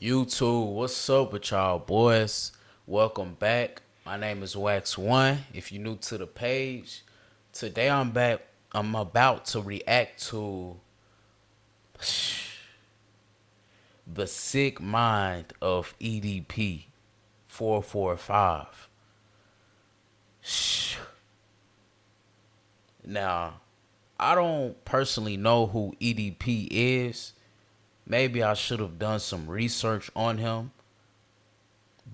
YouTube, what's up with y'all boys? Welcome back. My name is Wax One. If you're new to the page, today I'm back. I'm about to react to the sick mind of EDP445. Now, I don't personally know who EDP is. Maybe I should have done some research on him.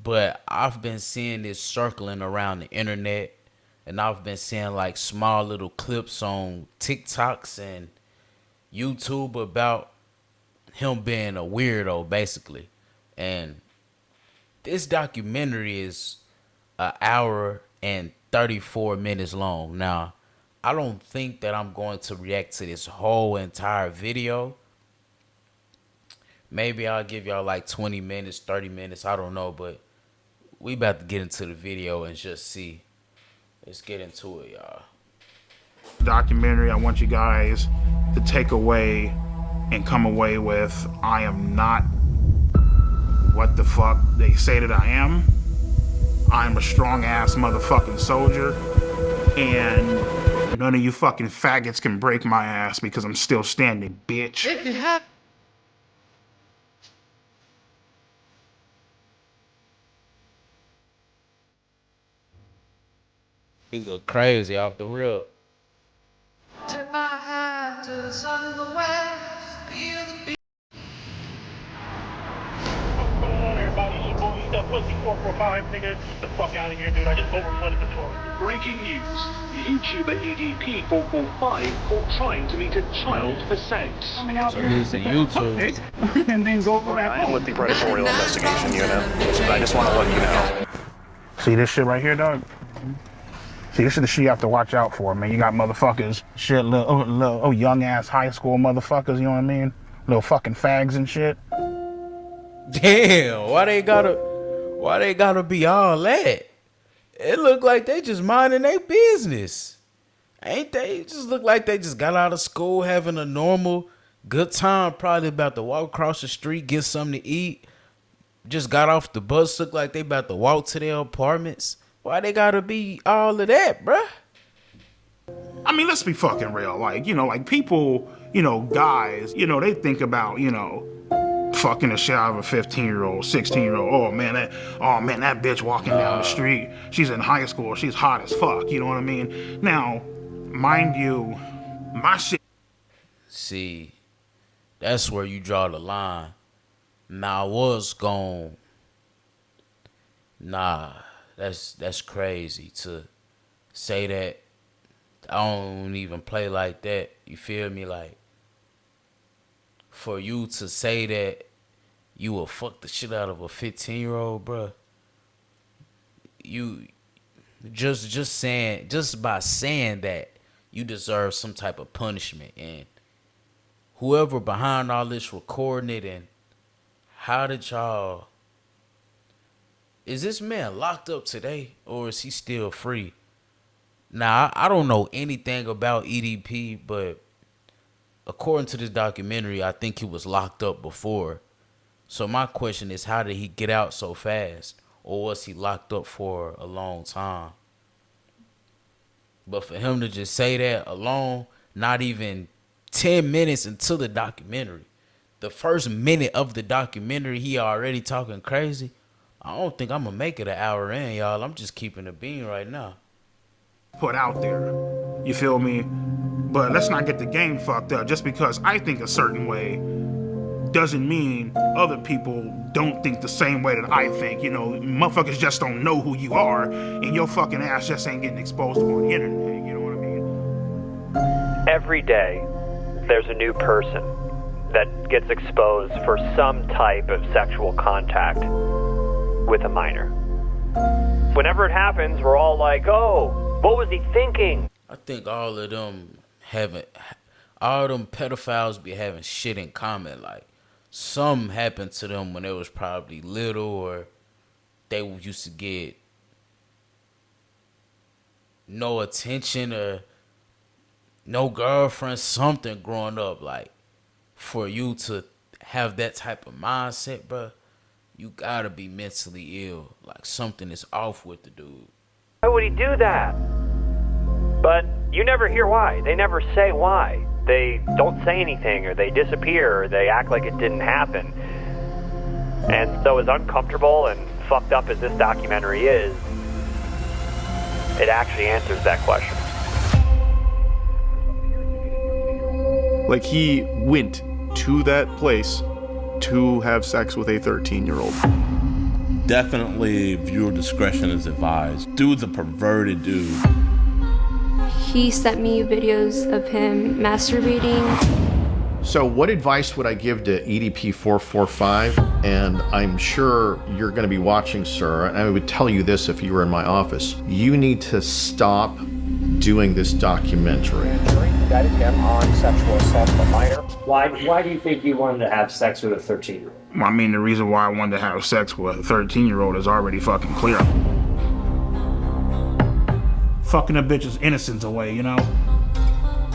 But I've been seeing this circling around the internet, and I've been seeing like small little clips on TikToks and YouTube about him being a weirdo, basically. And this documentary is an hour and 34 minutes long. Now, I don't think that I'm going to react to this whole entire video. Maybe I'll give y'all like 20 minutes, 30 minutes, I don't know, but we about to get into the video and just see. Let's get into it, y'all. Documentary, I want you guys to take away and come away with, I am not what the fuck they say that I am. I'm a strong ass motherfucking soldier, and none of you fucking faggots can break my ass because I'm still standing, bitch. He go crazy off the rip. Take my hand to the sun of the west. Feel the beat. What's going on, everybody? It's your boy, EDP445, nigga. Get the fuck out of here, dude. I just overflooded the toilet. Breaking news. YouTuber EDP445 caught trying to meet a child for sex. So he's a YouTube. And then go back I am with the predatory investigation unit, but I just want to let you know. See this shit right here, dog? See, this is the shit you have to watch out for, man. You got motherfuckers, shit, little young ass high school motherfuckers, you know what I mean? Little fucking fags and shit. Damn, why they gotta be all that? It look like they just minding their business. Ain't they? It just look like they just got out of school having a normal good time, probably about to walk across the street, get something to eat. Just got off the bus, look like they about to walk to their apartments. Why they gotta be all of that, bruh? I mean, let's be fucking real. Like, like people, guys, they think about, fucking the shit out of a 15-year-old, 16-year-old. Oh man, that bitch walking down the street. She's in high school. She's hot as fuck. You know what I mean? Now, mind you, my shit. See, that's where you draw the line. Now, I was gone. Nah, that's crazy to say that. I don't even play like that. You feel me? Like, for you to say that you will fuck the shit out of a 15-year-old, bruh. You just by saying that, you deserve some type of punishment. And whoever behind all this recording it, and how did y'all? Is this man locked up today, or is he still free? Now, I don't know anything about EDP, but according to this documentary, I think he was locked up before. So my question is, how did he get out so fast? Or was he locked up for a long time? But for him to just say that alone, not even 10 minutes into the documentary, the first minute of the documentary, he already talking crazy. I don't think I'm going to make it an hour in, y'all. I'm just keeping a bean right now. Put out there. You feel me? But let's not get the game fucked up. Just because I think a certain way doesn't mean other people don't think the same way that I think. Motherfuckers just don't know who you are, and your fucking ass just ain't getting exposed on the internet. You know what I mean? Every day, there's a new person that gets exposed for some type of sexual contact with a minor. Whenever it happens, we're all like, oh, what was he thinking? I think all of them pedophiles be having shit in common. Like, something happened to them when they was probably little, or they used to get no attention or no girlfriend, something growing up. Like, for you to have that type of mindset, bro, you gotta be mentally ill. Like something is off with the dude. Why would he do that? But you never hear why. They never say why. They don't say anything, or they disappear, or they act like it didn't happen. And so as uncomfortable and fucked up as this documentary is, it actually answers that question. Like, he went to that place to have sex with a 13-year-old. Definitely viewer discretion is advised. Dude's a perverted dude. He sent me videos of him masturbating. So what advice would I give to EDP445? And I'm sure you're going to be watching, sir, and I would tell you this if you were in my office. You need to stop doing this documentary. Indicted him on sexual assault of a minor. Why do you think you wanted to have sex with a 13-year-old? I mean, the reason why I wanted to have sex with a 13-year-old is already fucking clear. Fucking a bitch's innocence away, you know?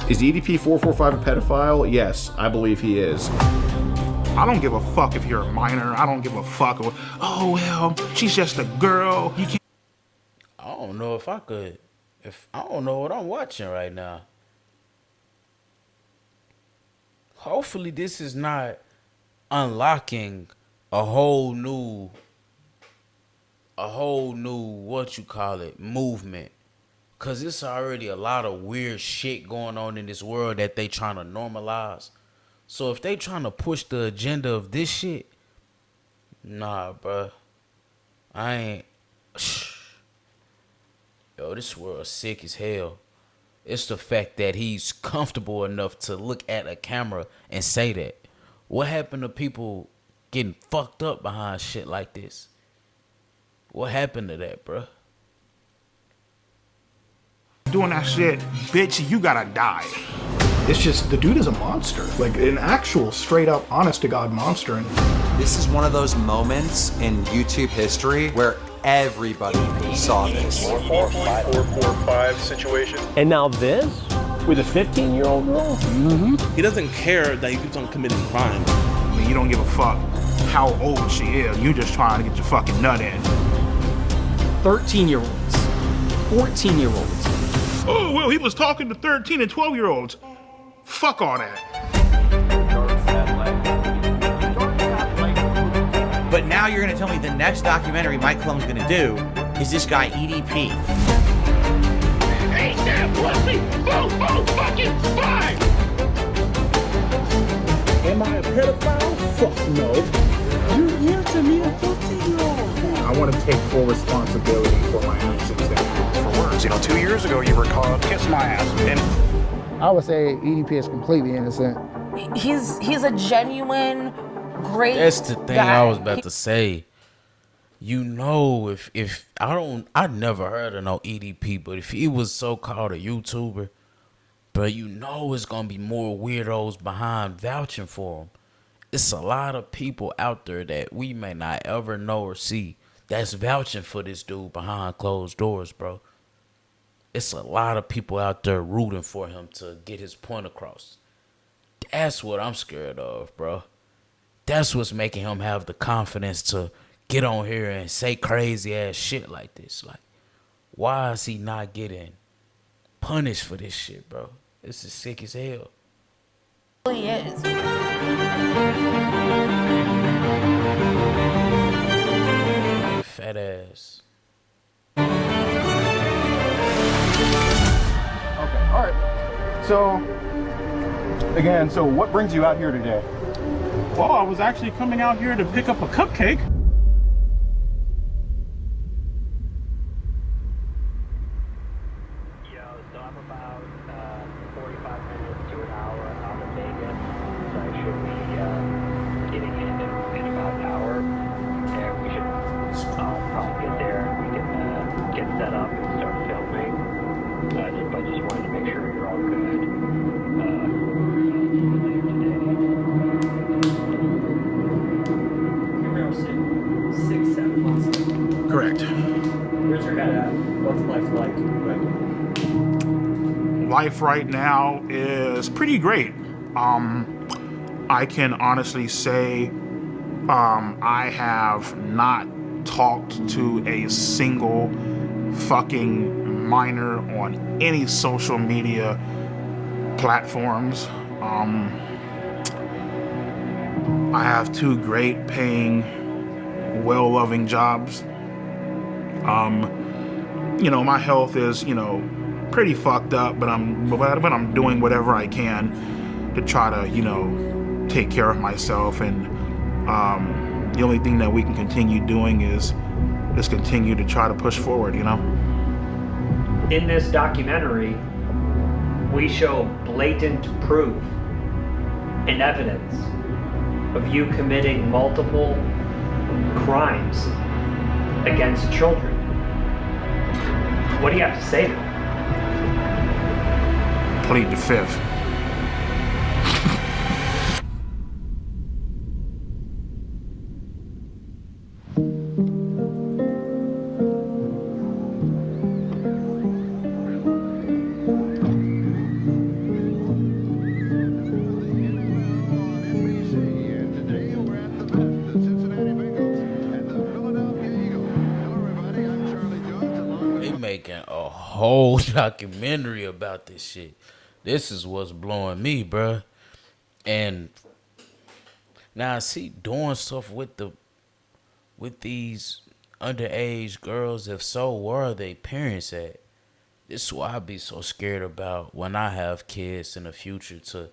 Is EDP445 a pedophile? Yes, I believe he is. I don't give a fuck if you're a minor. I don't give a fuck. Oh, well, she's just a girl. You can't. I don't know if I could. I don't know what I'm watching right now. Hopefully this is not unlocking a whole new movement. Cause it's already a lot of weird shit going on in this world that they trying to normalize. So if they trying to push the agenda of this shit, nah, bruh. I ain't. Yo, this world's sick as hell. It's the fact that he's comfortable enough to look at a camera and say that. What happened to people getting fucked up behind shit like this? What happened to that, bruh? Doing that shit, bitch, you gotta die. It's just, the dude is a monster. Like, an actual, straight up, honest to God monster. And this is one of those moments in YouTube history where everybody saw this. 445 situation. And now this? With a 15-year-old girl? Mm-hmm. He doesn't care that he keeps on committing crime. I mean, you don't give a fuck how old she is. You just trying to get your fucking nut in. 13-year-olds. 14-year-olds. Oh, well, he was talking to 13 and 12-year-olds. Fuck all that. But now you're gonna tell me the next documentary Mike Clon's gonna do is this guy EDP. Ain't that pussy? Boom, fucking spy! Am I a pedophile? Fuck no. You answer me a 13-year-old. I want to take full responsibility for my actions. For words, 2 years ago you were caught. Kiss my ass. And I would say EDP is completely innocent. He's a genuine, great That's the thing guy. I was about to say. You know, if I never heard of no EDP, but if he was so-called a YouTuber, but you know it's gonna be more weirdos behind vouching for him. It's a lot of people out there that we may not ever know or see that's vouching for this dude behind closed doors, bro. It's a lot of people out there rooting for him to get his point across. That's what I'm scared of, bro. That's what's making him have the confidence to get on here and say crazy ass shit like this. Like, why is he not getting punished for this shit, bro? This is sick as hell. He is. Fat ass. okay, all right. So, again, what brings you out here today? Well, I was actually coming out here to pick up a cupcake. So I'm about 45 minutes to an hour out of Vegas, so I should be getting in about an hour, and we should probably get there. We can get set up and start filming. But just wanted to make sure you're all good. Later today. 6-7 months. correct. Where's your head at? What's life like right now? Life right now is pretty great. I can honestly say I have not talked to a single fucking minor on any social media platforms. I have 2 great paying, well-loving jobs. My health is, pretty fucked up, but I'm doing whatever I can to try to, take care of myself. And the only thing that we can continue doing is just continue to try to push forward, In this documentary, we show blatant proof and evidence of you committing multiple crimes against children. What do you have to say to them? Plead the fifth. They making a whole documentary about this shit. This is what's blowing me, bruh. And now I see doing stuff with these underage girls. If so, where are they parents at? This is why I be so scared about when I have kids in the future, to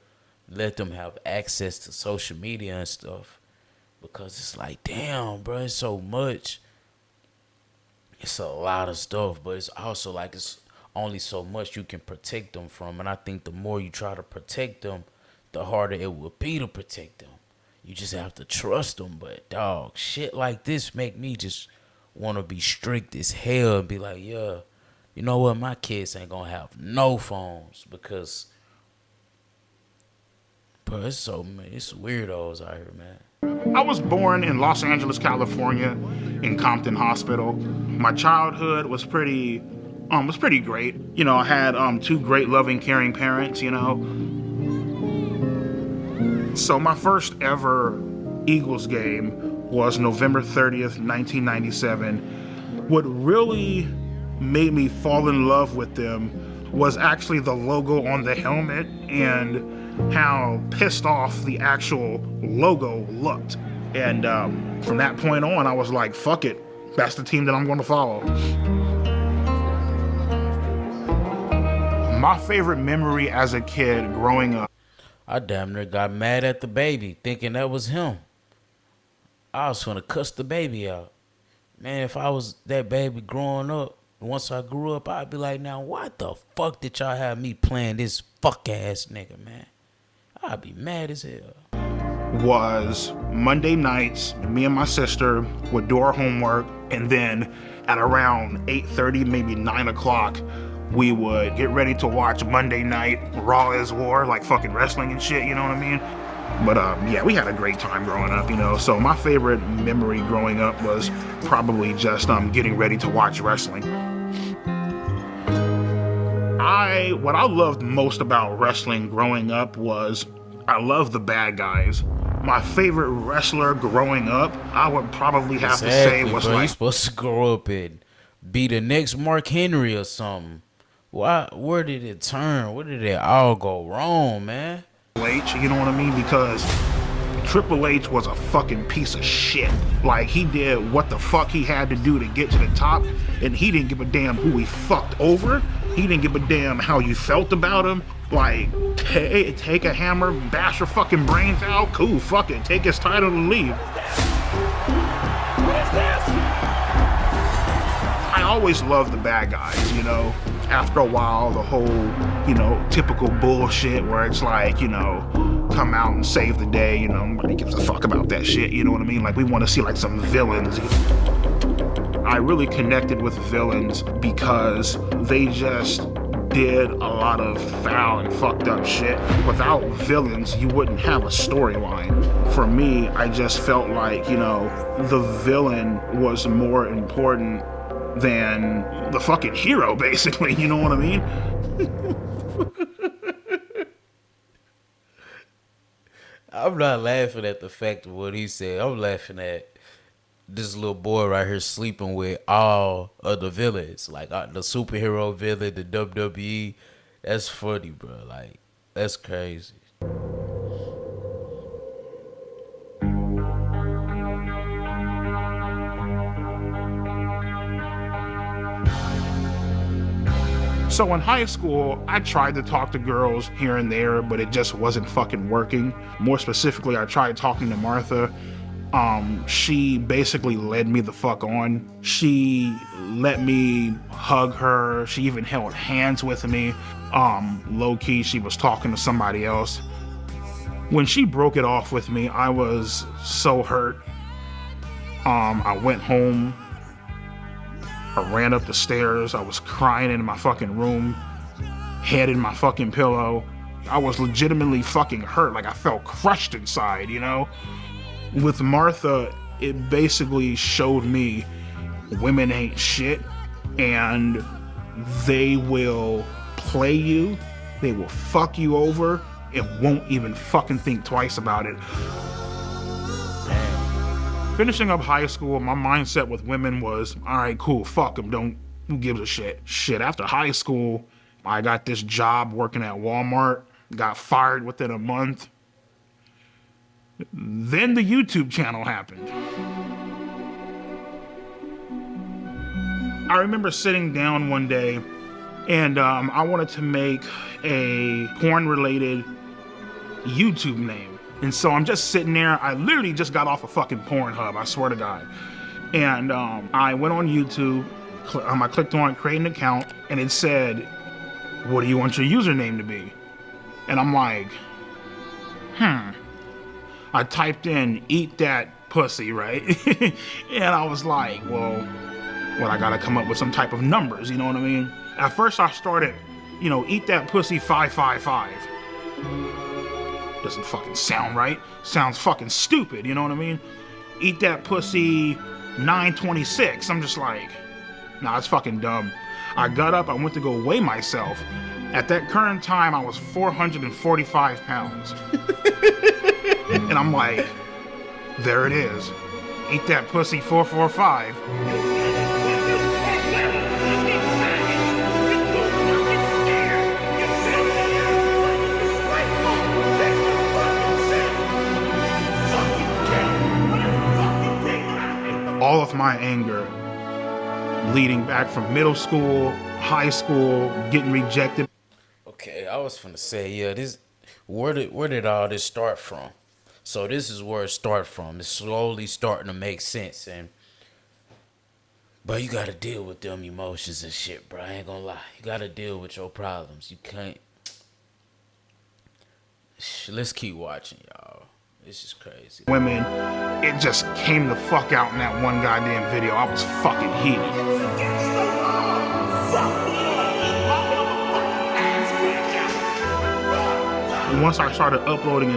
let them have access to social media and stuff. Because it's like, damn, bro, it's so much. It's a lot of stuff, but it's also like it's only so much you can protect them from. And I think the more you try to protect them, the harder it will be to protect them. You just have to trust them. But dog, shit like this make me just want to be strict as hell and be like, yeah, you know what, my kids ain't gonna have no phones, because bro, it's weirdos out here, man. I was born in Los Angeles, California, in Compton Hospital. My childhood was pretty great. I had 2 great, loving, caring parents. So my first ever Eagles game was November 30th, 1997. What really made me fall in love with them was actually the logo on the helmet and how pissed off the actual logo looked. And from that point on, I was like, fuck it. That's the team that I'm going to follow. My favorite memory as a kid growing up. I damn near got mad at the baby, thinking that was him. I was gonna cuss the baby out. Man, if I was that baby growing up, once I grew up, I'd be like, now, why the fuck did y'all have me playing this fuck ass nigga, man? I'd be mad as hell. Was Monday nights, me and my sister would do our homework, and then at around 8:30, maybe 9 o'clock, we would get ready to watch Monday Night Raw is War, like fucking wrestling and shit, you know what I mean? But yeah, we had a great time growing up, So my favorite memory growing up was probably just getting ready to watch wrestling. What I loved most about wrestling growing up was I loved the bad guys. My favorite wrestler growing up, I would probably have to say was bro, like, you supposed to grow up and be the next Mark Henry or something. Why? Where did it turn? Where did it all go wrong, man? H, you know what I mean? Because Triple H was a fucking piece of shit. Like, he did what the fuck he had to do to get to the top, and he didn't give a damn who he fucked over. He didn't give a damn how you felt about him. Like, take a hammer, bash your fucking brains out. Cool, fuck it. Take his title and leave. I always loved the bad guys, After a while, the whole, typical bullshit where it's like, come out and save the day, nobody gives a fuck about that shit, you know what I mean? Like, we want to see, like, some villains. I really connected with villains because they just did a lot of foul and fucked up shit. Without villains, you wouldn't have a storyline. For me, I just felt like, the villain was more important than the fucking hero, basically, you know what I mean? I'm not laughing at the fact of what he said. I'm laughing at this little boy right here sleeping with all of the villains, like the superhero villain, the WWE. That's funny, bro. Like, that's crazy. So in high school, I tried to talk to girls here and there, but it just wasn't fucking working. More specifically, I tried talking to Martha. She basically led me the fuck on. She let me hug her. She even held hands with me. Low key, she was talking to somebody else. When she broke it off with me, I was so hurt. I went home. I ran up the stairs. I was crying in my fucking room, head in my fucking pillow. I was legitimately fucking hurt. Like I felt crushed inside, you know? With Martha, it basically showed me women ain't shit and they will play you. They will fuck you over and won't even fucking think twice about it. Finishing up high school, my mindset with women was, all right, cool, fuck them, who gives a shit? Shit, after high school, I got this job working at Walmart, got fired within a month. Then the YouTube channel happened. I remember sitting down one day and I wanted to make a porn-related YouTube name. And so I'm just sitting there. I literally just got off a fucking Pornhub, I swear to God. And I went on YouTube, I clicked on create an account, and it said, what do you want your username to be? And I'm like, I typed in, eat that pussy, right? And I was like, well, I gotta come up with some type of numbers, you know what I mean? At first I started, eat that pussy 555. Doesn't fucking sound right. Sounds fucking stupid, you know what I mean? Eat that pussy 926. I'm just like, nah, it's fucking dumb. I got up, I went to go weigh myself. At that current time, I was 445 pounds. And I'm like, there it is. Eat that pussy 445. All of my anger leading back from middle school, high school, getting rejected. Okay, I was finna say, yeah, where did all this start from? So this is where it started from. It's slowly starting to make sense, but you gotta deal with them emotions and shit, bro. I ain't gonna lie. You gotta deal with your problems. You can't. Let's keep watching, y'all. This is crazy. Women, it just came the fuck out in that one goddamn video. I was fucking heated. Once I started uploading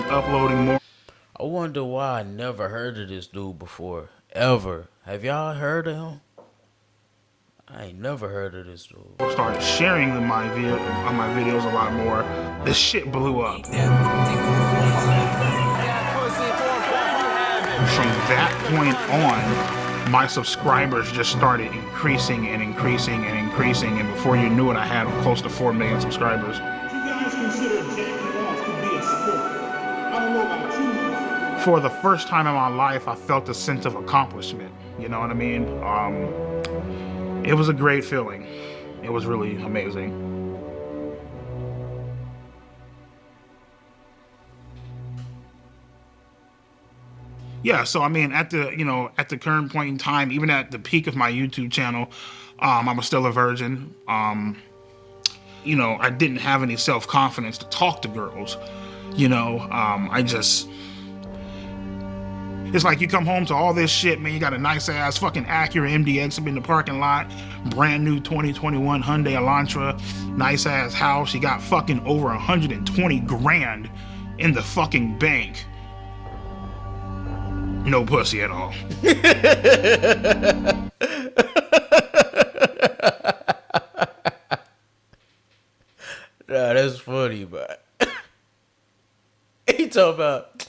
more. I wonder why I never heard of this dude before. Ever. Have y'all heard of him? I ain't never heard of this dude. I started sharing on my videos a lot more. This shit blew up. From that point on, my subscribers just started increasing and increasing and increasing, and before you knew it, I had close to 4 million subscribers. You guys consider jacking off to be a sport? I don't know about you. For the first time in my life, I felt a sense of accomplishment. You know what I mean? It was a great feeling. It was really amazing. Yeah, so I mean, at the current point in time, even at the peak of my YouTube channel, I was still a virgin. I didn't have any self-confidence to talk to girls. It's like you come home to all this shit, man. You got a nice ass fucking Acura MDX up in the parking lot, brand new 2021 Hyundai Elantra, nice ass house. You got fucking over 120 grand in the fucking bank. No pussy at all. Nah, that's funny, but he talking about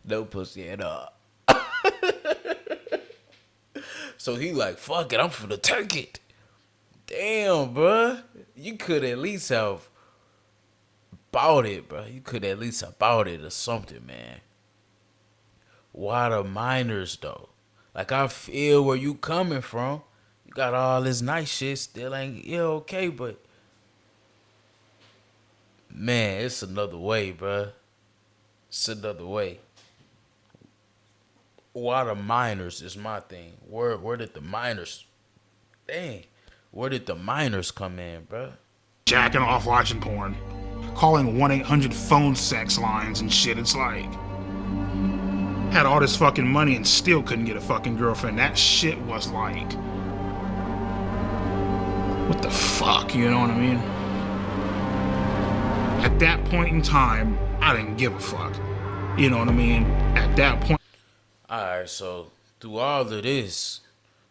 No pussy at all. So he like, fuck it, I'm finna take it. Damn, bruh. You could at least have bought it, bruh. You could at least have bought it or something, man. Why the minors, though? Like, I feel where you coming from. You got all this nice shit, still ain't, yeah, okay, but man, it's another way, bruh. It's another way. Why the minors is my thing. Where did the minors, dang, where did the minors come in, bruh? Jacking off watching porn. Calling 1-800 phone sex lines and shit. It's like, had all this fucking money and still couldn't get a fucking girlfriend. That shit was like, what the fuck, you know what I mean? At that point in time, I didn't give a fuck. You know what I mean? At that point. Alright, so through all of this,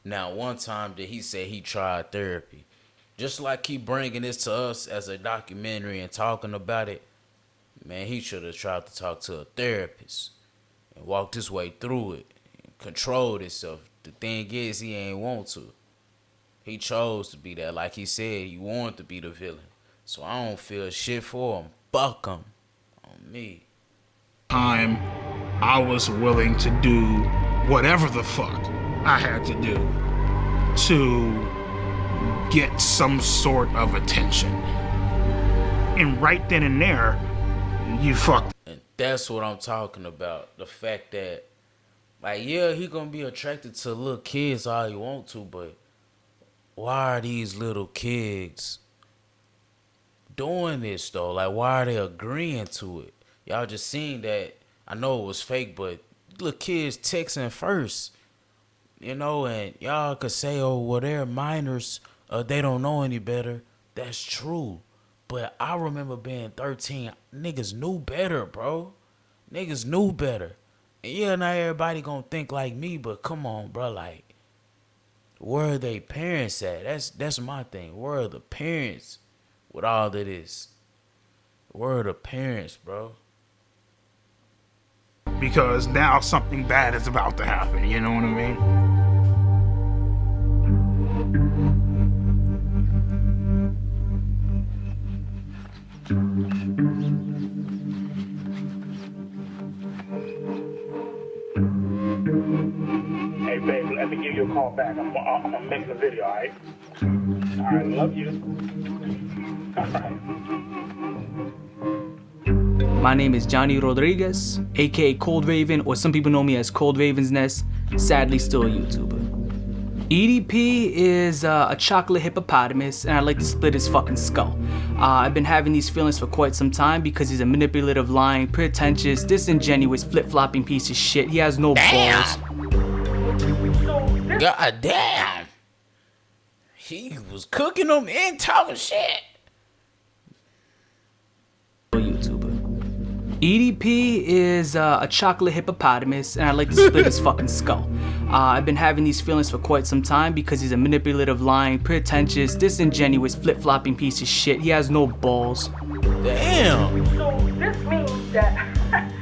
now one time did he say he tried therapy. Just like he bringing this to us as a documentary and talking about it, man, he should have tried to talk to a therapist and walked his way through it and controlled himself. The thing is, he ain't want to. He chose to be that. Like he said, he wanted to be the villain. So I don't feel shit for him. Fuck him. On me. Time, I was willing to do whatever the fuck I had to do to get some sort of attention. And right then and there, you fucked. And that's what I'm talking about. The fact that, like, yeah, he gonna be attracted to little kids all he want to, but why are these little kids doing this, though? Like, why are they agreeing to it? Y'all just seen that. I know it was fake, but little kids texting first, you know, and y'all could say, oh, well, they're minors, they don't know any better. That's true. But I remember being 13. Niggas knew better, bro. Niggas knew better. And yeah, not everybody gonna think like me, but come on, bro. Like, where are they parents at? That's my thing. Where are the parents with all of this? Where are the parents, bro? Because now something bad is about to happen, you know what I mean? Hey, babe, let me give you a call back. I'm gonna make the video, alright? Alright, love you. Alright. My name is Johnny Rodriguez, aka Cold Raven, or some people know me as Cold Raven's Nest, sadly still a YouTuber. EDP is a chocolate hippopotamus, and I'd like to split his fucking skull. I've been having these feelings for quite some time because he's a manipulative, lying, pretentious, disingenuous, flip-flopping piece of shit. He has no balls. God damn. He was cooking them and talking shit. EDP is a chocolate hippopotamus, and I'd like to split his fucking skull. I've been having these feelings for quite some time because he's a manipulative, lying, pretentious, disingenuous, flip-flopping piece of shit. He has no balls. Damn. So this means that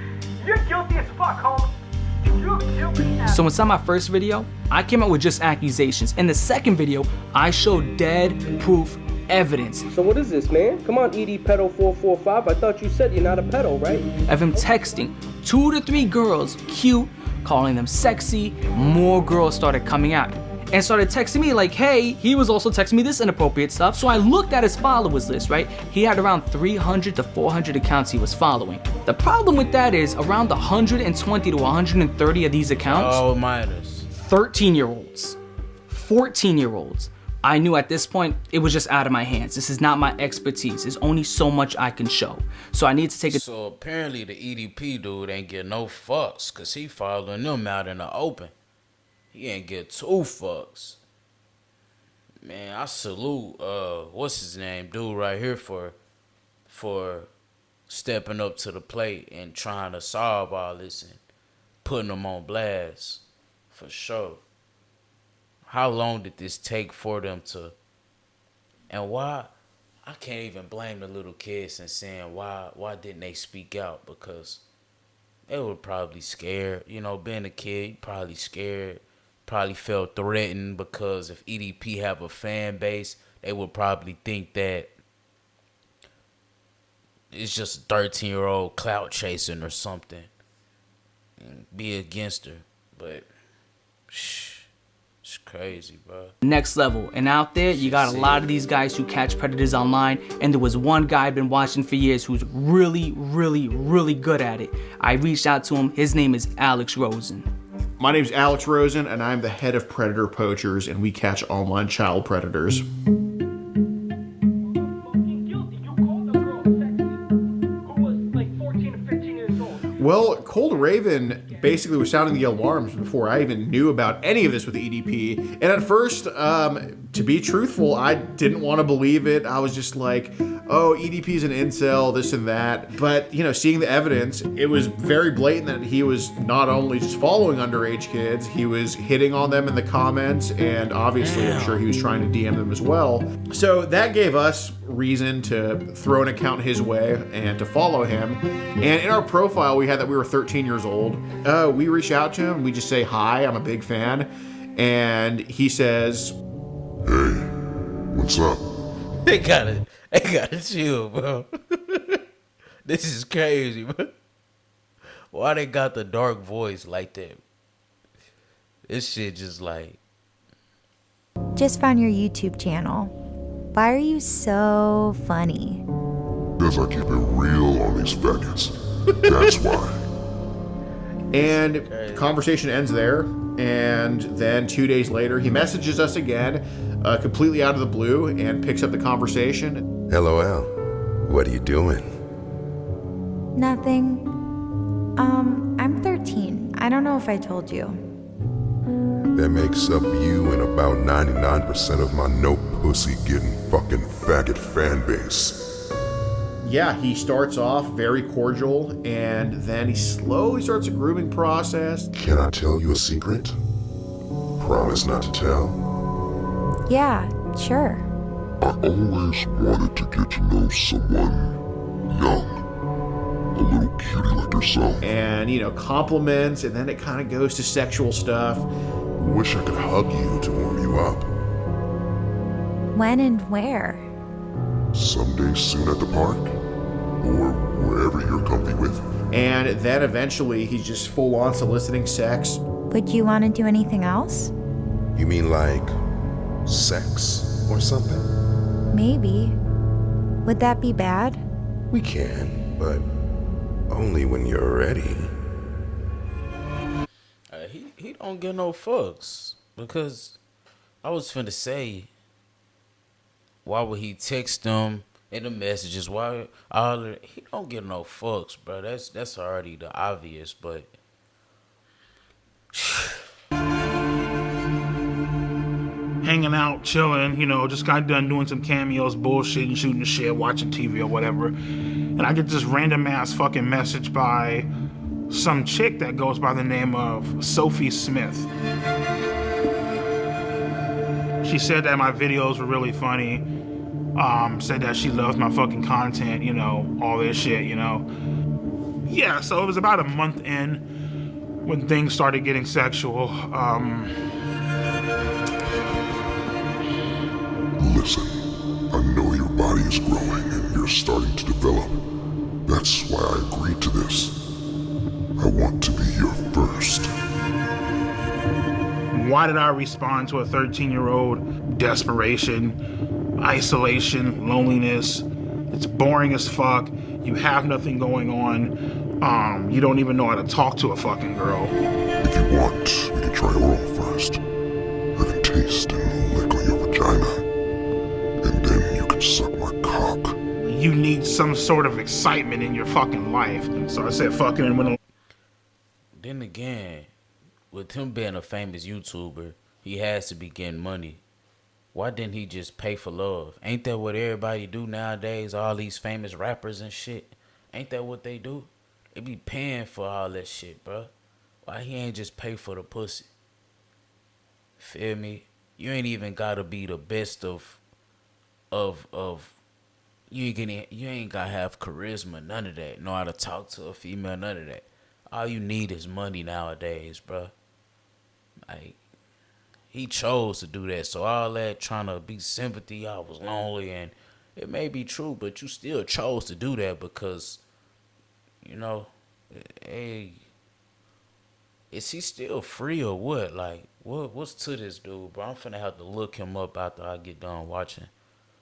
you're guilty as fuck, homie. You're guilty as So inside my first video, I came out with just accusations. In the second video, I showed dead proof evidence. So what is this, man? Come on, EDP445. I thought you said you're not a pedo, right? Of him texting 2 to 3 girls, cute, calling them sexy. More girls started coming out and started texting me like, hey, he was also texting me this inappropriate stuff. So I looked at his followers list, right? He had around 300 to 400 accounts he was following. The problem with that is around 120 to 130 of these accounts. Oh, minors. 13-year-olds, 14-year-olds. I knew at this point it was just out of my hands. This is not my expertise. There's only so much I can show. So I need to take it. So apparently the EDP dude ain't get no fucks because he following them out in the open. He ain't get 2 fucks. Man, I salute what's his name, dude right here for stepping up to the plate and trying to solve all this and putting them on blast for sure. How long did this take for them to, and why? I can't even blame the little kids and saying why didn't they speak out, because they were probably scared. You know, being a kid, you probably scared, probably felt threatened because if EDP have a fan base, they would probably think that it's just a 13-year-old clout chasing or something and be against her. But it's crazy, bro. Next level. And out there, you got a lot of these guys who catch predators online, and there was one guy I've been watching for years who's really, really, really good at it. I reached out to him. His name is Alex Rosen. My name's Alex Rosen, and I'm the head of Predator Poachers, and we catch online child predators. Well, Cold Raven basically was sounding the alarms before I even knew about any of this with EDP. And at first, to be truthful, I didn't want to believe it. I was just like, oh, EDP's an incel, this and that. But, you know, seeing the evidence, it was very blatant that he was not only just following underage kids, he was hitting on them in the comments, and obviously I'm sure he was trying to DM them as well. So that gave us reason to throw an account his way and to follow him. And in our profile, we had that we were 13 years old. We reach out to him, we just say, hi, I'm a big fan. And he says, hey, what's up? They gotta chill, bro. This is crazy, bro. Why they got the dark voice like that? This shit just like... Just found your YouTube channel. Why are you so funny? Because I keep it real on these faggots. That's why. And conversation ends there. And then 2 days later, he messages us again, completely out of the blue, and picks up the conversation. LOL. What are you doing? Nothing. I'm 13. I don't know if I told you. That makes up you and about 99% of my no pussy getting fucking faggot fan base. Yeah, he starts off very cordial, and then he slowly starts a grooming process. Can I tell you a secret? Promise not to tell? Yeah, sure. I always wanted to get to know someone young. A little cutie like yourself. And, you know, compliments, and then it kind of goes to sexual stuff. Wish I could hug you to warm you up. When and where? Someday soon at the park. Or wherever you're comfy with. And then eventually he's just full on soliciting sex. Would you want to do anything else? You mean like sex or something? Maybe. Would that be bad? We can, but only when you're ready. He don't get no fucks, because I was finna say, why would he text them in the messages? Why he don't get no fucks, bro? That's already the obvious, but hanging out, chilling, you know, just got done doing some cameos, bullshitting, shooting shit, watching TV or whatever. And I get this random ass fucking message by some chick that goes by the name of Sophie Smith. She said that my videos were really funny. Said that she loves my fucking content, you know, all this shit, you know. Yeah, so it was about a month in when things started getting sexual. Listen, I know your body is growing and you're starting to develop. That's why I agreed to this. I want to be your first. Why did I respond to a 13-year-old? Desperation, isolation, loneliness. It's boring as fuck. You have nothing going on. You don't even know how to talk to a fucking girl. If you want, we can try oral first. I can taste and lick on your vagina. And then you can suck my cock. You need some sort of excitement in your fucking life. So I said fucking and went on. then again, with him being a famous YouTuber, he has to be getting money. Why didn't he just pay for love? Ain't that what everybody do nowadays? All these famous rappers and shit. Ain't that what they do? They be paying for all that shit, bro. Why he ain't just pay for the pussy? Feel me? You ain't even gotta be the best of you ain't gotta have charisma, none of that. Know how to talk to a female, none of that. all you need is money nowadays, bruh. Like, he chose to do that. So all that trying to be sympathy, I was lonely, and it may be true, but you still chose to do that because, you know, hey, is he still free or what? Like, what's to this dude, bro? I'm finna have to look him up after I get done watching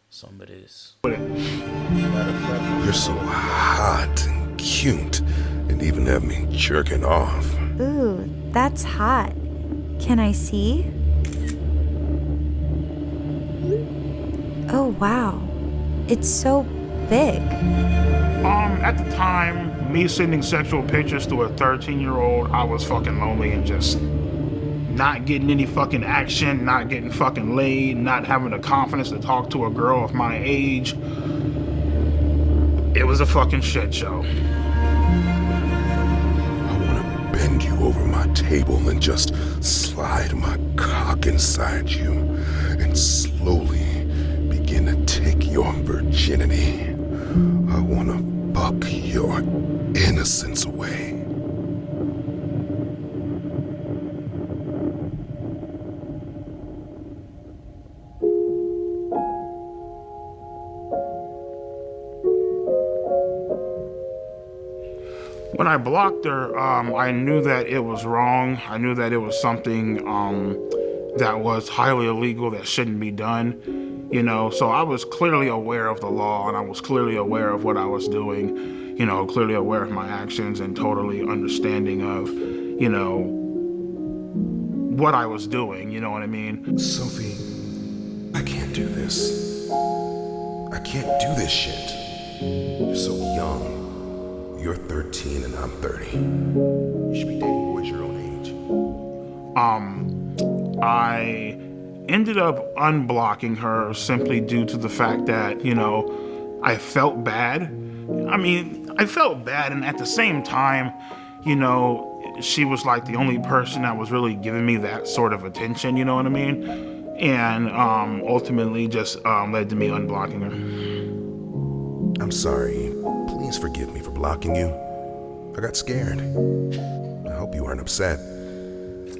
some of this. You're so hot and cute, and even have me jerking off. Ooh, that's hot. Can I see? Oh, wow. It's so big. At the time, me sending sexual pictures to a 13-year-old, I was fucking lonely and just not getting any fucking action, not getting fucking laid, not having the confidence to talk to a girl of my age. It was a fucking shit show. I want to bend you over my table and just slide my cock inside you and slowly begin to take your virginity. I want to fuck your innocence away. When I blocked her, I knew that it was wrong. I knew that it was something that was highly illegal, that shouldn't be done, you know. So I was clearly aware of the law, and I was clearly aware of what I was doing, you know, clearly aware of my actions and totally understanding of, you know, what I was doing, you know what I mean? Sophie, I can't do this. I can't do this shit. You're so young. You're 13 and I'm 30. You should be dating boys your own age. I ended up unblocking her simply due to the fact that, you know, I felt bad. I mean, I felt bad, and at the same time, you know, she was like the only person that was really giving me that sort of attention, you know what I mean? And ultimately just led to me unblocking her. I'm sorry. Please forgive me for blocking you. I got scared. I hope you aren't upset.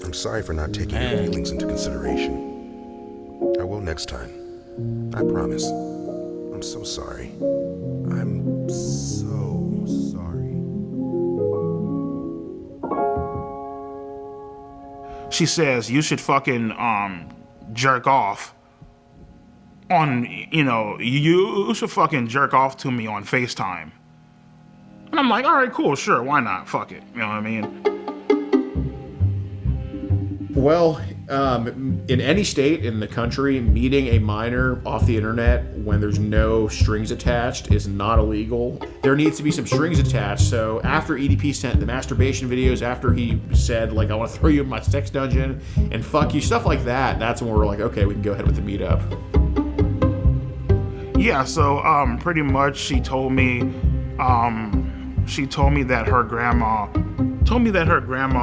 I'm sorry for not taking your feelings into consideration. I will next time. I promise. I'm so sorry. I'm so sorry. She says, you should fucking jerk off on, you know, you should fucking jerk off to me on FaceTime. And I'm like, all right, cool, sure, why not? Fuck it. You know what I mean? Well, in any state in the country, meeting a minor off the internet when there's no strings attached is not illegal. There needs to be some strings attached. So after EDP sent the masturbation videos, after he said, like, I want to throw you in my sex dungeon and fuck you, stuff like that, that's when we're like, okay, we can go ahead with the meetup. Yeah, so pretty much she told me that her grandma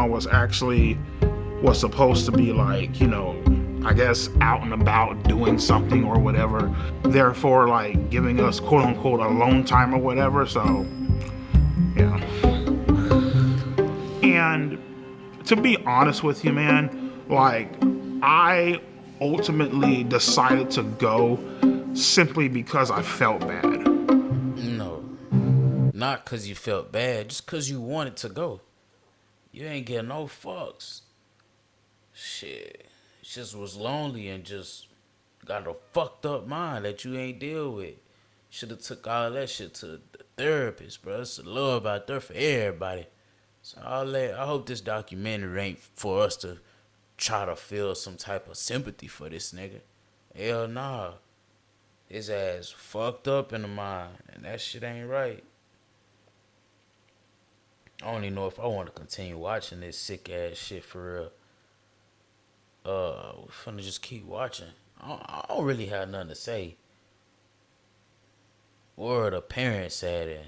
was supposed to be, like, you know, I guess out and about doing something or whatever, therefore, like, giving us quote unquote alone time or whatever. So yeah. And to be honest with you, man, like, I ultimately decided to go simply because I felt bad. No, not because you felt bad, just because you wanted to go. You ain't getting no fucks. Shit, just was lonely and just got a fucked up mind that you ain't deal with. Should have took all that shit to the therapist, bro. It's a love out there for everybody. So I hope this documentary ain't for us to try to feel some type of sympathy for this nigga. Hell nah. His ass fucked up in the mind, and that shit ain't right. I don't even know if I want to continue watching this sick ass shit for real. We're finna just keep watching. I don't really have nothing to say. Or the parents said it.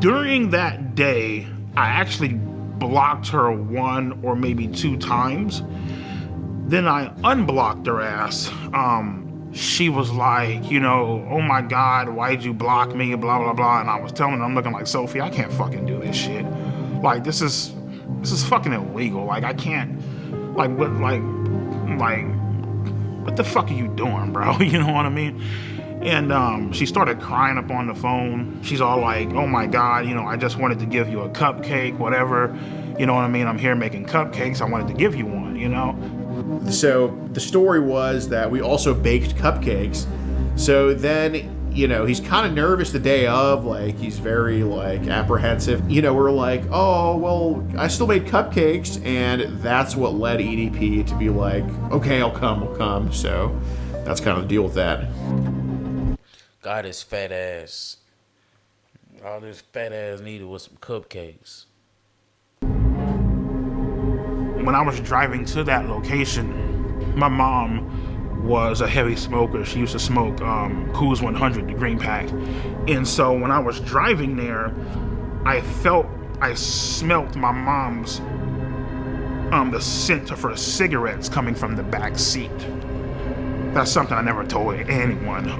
During that day, I actually blocked her 1 or maybe 2 times. Then I unblocked her ass. She was like, you know, oh my God, why'd you block me, blah, blah, blah. And I was telling her, I'm looking like, Sophie, I can't fucking do this shit. Like, this is fucking illegal. Like, I can't, like, what the fuck are you doing, bro? You know what I mean? And she started crying up on the phone. She's all like, oh my God, you know, I just wanted to give you a cupcake, whatever. You know what I mean? I'm here making cupcakes. I wanted to give you one, you know? So the story was that we also baked cupcakes. So then, you know, he's kind of nervous the day of, like, he's very, like, apprehensive. You know, we're like, oh, well, I still made cupcakes, and that's what led EDP to be like, okay, I'll come. So that's kind of the deal with that. Got his fat ass. All this fat ass needed was some cupcakes. When I was driving to that location, my mom was a heavy smoker. She used to smoke Coors 100, the green pack. And so when I was driving there, I smelt my mom's, the scent of her cigarettes coming from the back seat. That's something I never told anyone.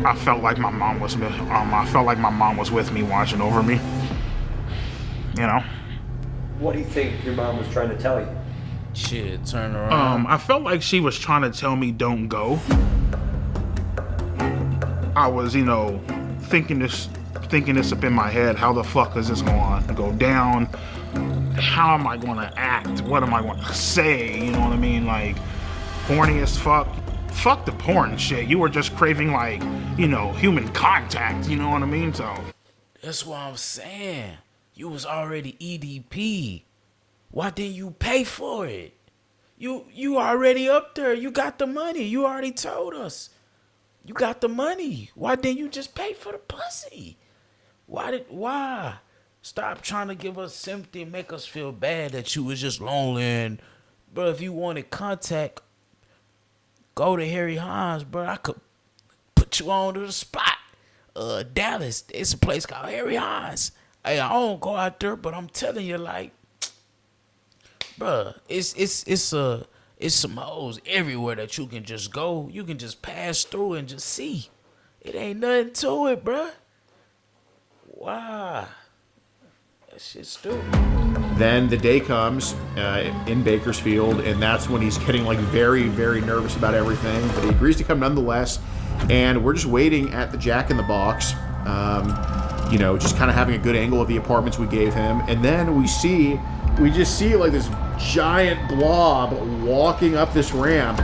I felt like my mom was with me, watching over me. You know? What do you think your mom was trying to tell you? Shit, turn around. I felt like she was trying to tell me don't go. I was, you know, thinking this up in my head. How the fuck is this going to go down? How am I going to act? What am I going to say? You know what I mean? Like, horny as fuck. Fuck the porn shit. You were just craving, like, you know, human contact. You know what I mean? So that's what I'm saying. You was already EDP. Why didn't you pay for it? You already up there. You got the money. You already told us. You got the money. Why didn't you just pay for the pussy? Why? Stop trying to give us sympathy and make us feel bad that you was just lonely. And, bro, if you wanted contact, go to Harry Hines, bro. I could put you on to the spot. Dallas, it's a place called Harry Hines. Hey, I don't go out there, but I'm telling you, like, bruh, it's some hoes everywhere that you can just go. You can just pass through and just see. It ain't nothing to it, bruh. Why? That shit's stupid. Then the day comes in Bakersfield, and that's when he's getting, like, very, very nervous about everything. But he agrees to come nonetheless, and we're just waiting at the Jack in the Box. You know, just kind of having a good angle of the apartments we gave him. And then we just see like this giant blob walking up this ramp.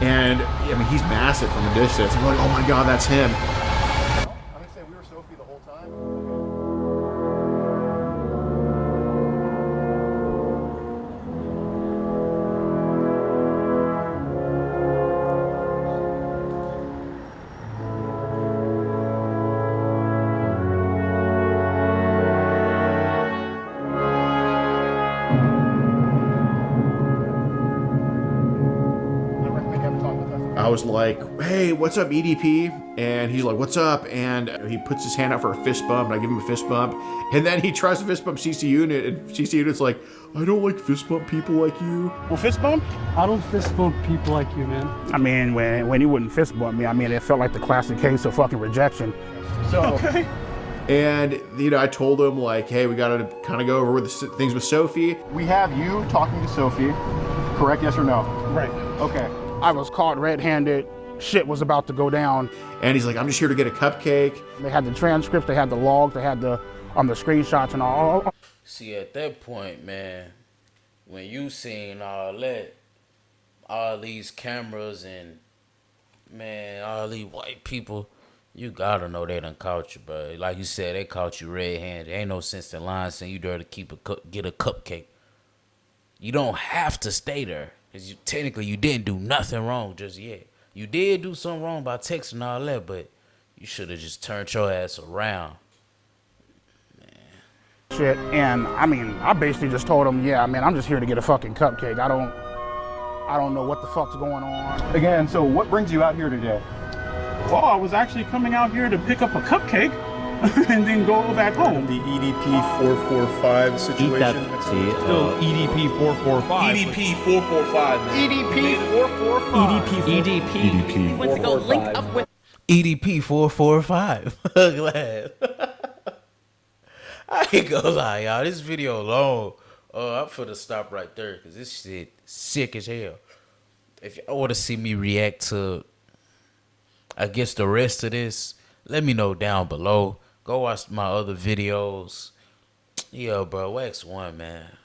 And, I mean, he's massive from a distance. I'm like, oh my God, that's him. I'm going to say we were Sophie the whole time. I was like, hey, what's up, EDP? And he's like, what's up? And he puts his hand out for a fist bump, and I give him a fist bump. And then he tries to fist bump CC Unit, and CC Unit's like, I don't like fist bump people like you. Well, fist bump? I don't fist bump people like you, man. I mean, when you wouldn't fist bump me, I mean, it felt like the classic case of fucking rejection. So, okay. And, you know, I told him, like, hey, we got to kind of go over with the things with Sophie. We have you talking to Sophie, correct, yes or no? Right. Okay. I was caught red-handed. Shit was about to go down. And he's like, I'm just here to get a cupcake. They had the transcripts, they had the logs, they had the screenshots and all. See, at that point, man, when you seen all that, all these cameras and, man, all these white people, you gotta know they done caught you, bro. Like you said, they caught you red-handed. Ain't no sense in lying saying you there to get a cupcake. You don't have to stay there. Because technically you didn't do nothing wrong just yet. You did do something wrong by texting and all that, but you should have just turned your ass around. Man. Shit, and I mean, I basically just told him, yeah, man, I'm just here to get a fucking cupcake. I don't know what the fuck's going on. Again, so what brings you out here today? Well, I was actually coming out here to pick up a cupcake. and then go back home. The EDP445 situation. EDP445. EDP445, man. EDP445. Went to go link up with EDP445. Glad. I ain't gonna lie, y'all. This video long. I'm finna stop right there because this shit sick as hell. If y'all want to see me react to, I guess, the rest of this, let me know down below. Go watch my other videos. Yo, bro, Wax1, man.